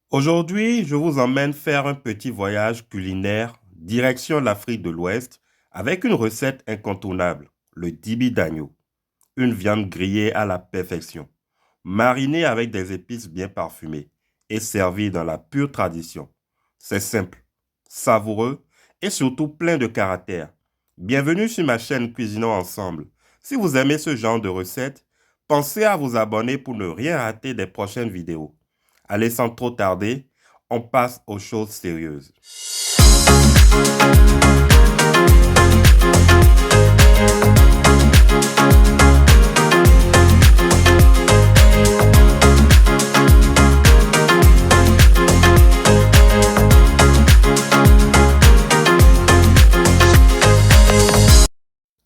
Aujourd'hui, je vous emmène faire un petit voyage culinaire direction l'Afrique de l'Ouest avec une recette incontournable, le dibi d'agneau, une viande grillée à la perfection, marinée avec des épices bien parfumées et servie dans la pure tradition. C'est simple, savoureux et surtout plein de caractère. Bienvenue sur ma chaîne Cuisinons Ensemble. Si vous aimez ce genre de recettes, pensez à vous abonner pour ne rien rater des prochaines vidéos. Allez, sans trop tarder, on passe aux choses sérieuses.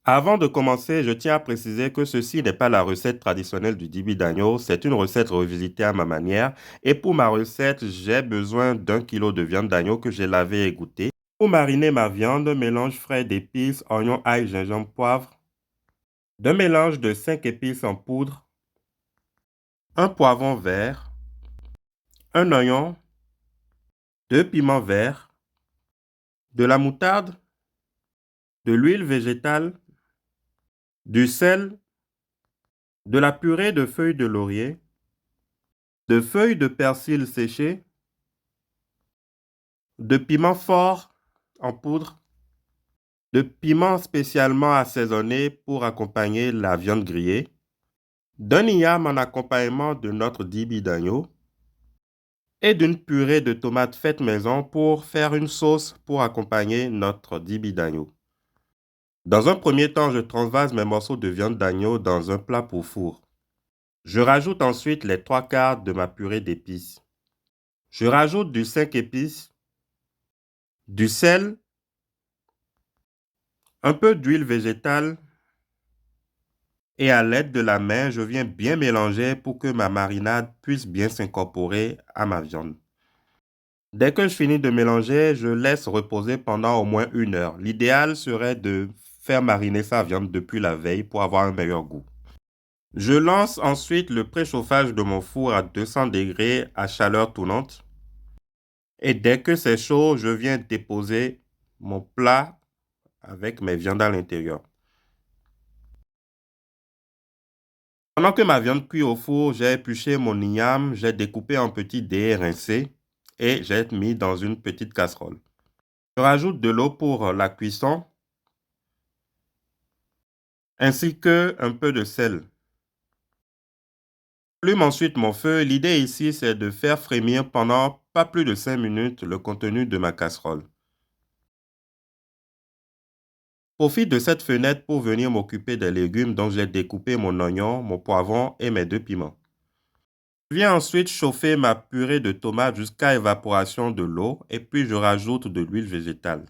Avant de commencer, je tiens à préciser que ceci n'est pas la recette traditionnelle du dibi d'agneau, c'est une recette revisitée à ma manière. Et pour ma recette, j'ai besoin d'1 kg de viande d'agneau que j'ai lavé et égouttée. Pour mariner ma viande, mélange frais d'épices, oignons, ail, gingembre, poivre, d'un mélange de 5 épices en poudre, un poivron vert, un oignon, 2 piments verts, de la moutarde, de l'huile végétale, du sel, de la purée de feuilles de laurier, de feuilles de persil séchées, de piment fort en poudre, de piment spécialement assaisonné pour accompagner la viande grillée, d'un igname en accompagnement de notre dibi d'agneau et d'une purée de tomates faite maison pour faire une sauce pour accompagner notre dibi d'agneau. Dans un premier temps, je transvase mes morceaux de viande d'agneau dans un plat pour four. Je rajoute ensuite les 3/4 de ma purée d'épices. Je rajoute du 5 épices, du sel, un peu d'huile végétale et à l'aide de la main, je viens bien mélanger pour que ma marinade puisse bien s'incorporer à ma viande. Dès que je finis de mélanger, je laisse reposer pendant au moins 1 heure. L'idéal serait de faire mariner sa viande depuis la veille pour avoir un meilleur goût. Je lance ensuite le préchauffage de mon four à 200 degrés à chaleur tournante. Et dès que c'est chaud, je viens déposer mon plat avec mes viandes à l'intérieur. Pendant que ma viande cuit au four, j'ai épluché mon igname, j'ai découpé en petits dés rincés et j'ai mis dans une petite casserole. Je rajoute de l'eau pour la cuisson ainsi que un peu de sel. J'allume ensuite mon feu. L'idée ici, c'est de faire frémir pendant pas plus de 5 minutes le contenu de ma casserole. Profite de cette fenêtre pour venir m'occuper des légumes dont j'ai découpé mon oignon, mon poivron et mes 2 piments. Je viens ensuite chauffer ma purée de tomates jusqu'à évaporation de l'eau et puis je rajoute de l'huile végétale.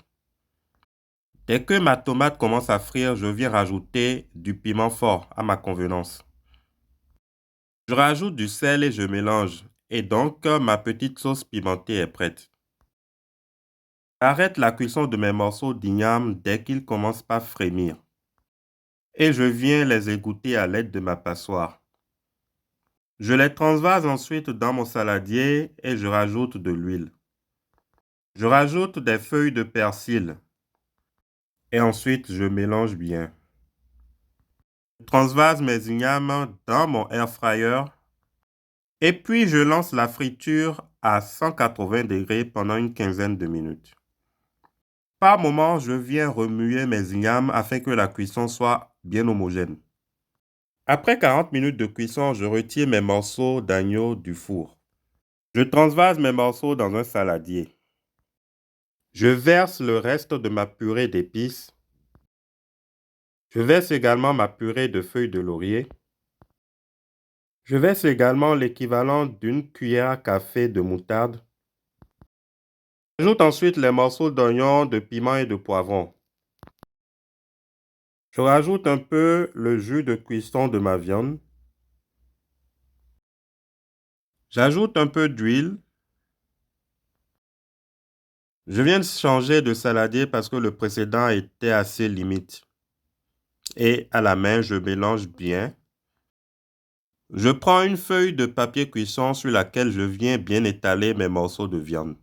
Dès que ma tomate commence à frire, je viens rajouter du piment fort à ma convenance. Je rajoute du sel et je mélange. Et donc, ma petite sauce pimentée est prête. J'arrête la cuisson de mes morceaux d'igname dès qu'ils commencent à frémir. Et je viens les égoutter à l'aide de ma passoire. Je les transvase ensuite dans mon saladier et je rajoute de l'huile. Je rajoute des feuilles de persil. Et ensuite, je mélange bien. Je transvase mes ignames dans mon air fryer. Et puis, je lance la friture à 180 degrés pendant une quinzaine de minutes. Par moment, je viens remuer mes ignames afin que la cuisson soit bien homogène. Après 40 minutes de cuisson, je retire mes morceaux d'agneau du four. Je transvase mes morceaux dans un saladier. Je verse le reste de ma purée d'épices. Je verse également ma purée de feuilles de laurier. Je verse également l'équivalent d'une cuillère à café de moutarde. J'ajoute ensuite les morceaux d'oignon, de piment et de poivron. Je rajoute un peu le jus de cuisson de ma viande. J'ajoute un peu d'huile. Je viens de changer de saladier parce que le précédent était assez limite. Et à la main, je mélange bien. Je prends une feuille de papier cuisson sur laquelle je viens bien étaler mes morceaux de viande.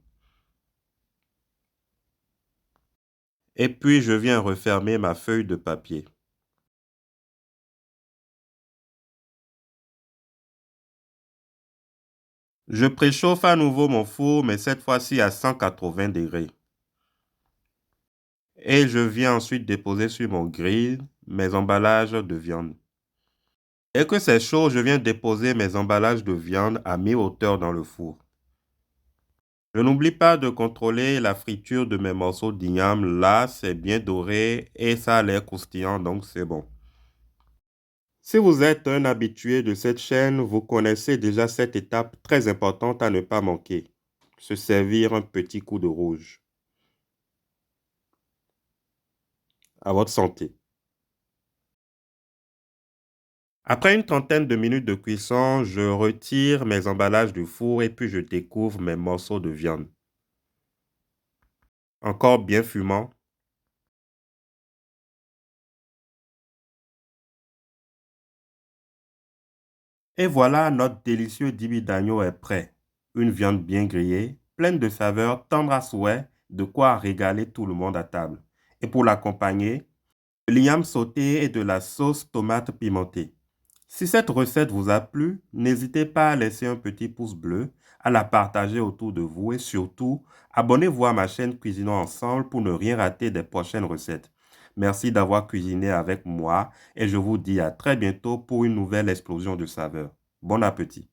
Et puis je viens refermer ma feuille de papier. Je préchauffe à nouveau mon four, mais cette fois-ci à 180 degrés. Et je viens ensuite déposer sur mon grill mes emballages de viande. Et que c'est chaud, je viens déposer mes emballages de viande à mi-hauteur dans le four. Je n'oublie pas de contrôler la friture de mes morceaux d'igname. Là, c'est bien doré et ça a l'air croustillant, donc c'est bon. Si vous êtes un habitué de cette chaîne, vous connaissez déjà cette étape très importante à ne pas manquer. Se servir un petit coup de rouge. À votre santé. Après une trentaine de minutes de cuisson, je retire mes emballages du four et puis je découvre mes morceaux de viande. Encore bien fumant. Et voilà, notre délicieux dibi d'agneau est prêt. Une viande bien grillée, pleine de saveurs, tendre à souhait, de quoi régaler tout le monde à table. Et pour l'accompagner, de l'igname sauté et de la sauce tomate pimentée. Si cette recette vous a plu, n'hésitez pas à laisser un petit pouce bleu, à la partager autour de vous et surtout, abonnez-vous à ma chaîne Cuisinons ensemble pour ne rien rater des prochaines recettes. Merci d'avoir cuisiné avec moi et je vous dis à très bientôt pour une nouvelle explosion de saveurs. Bon appétit!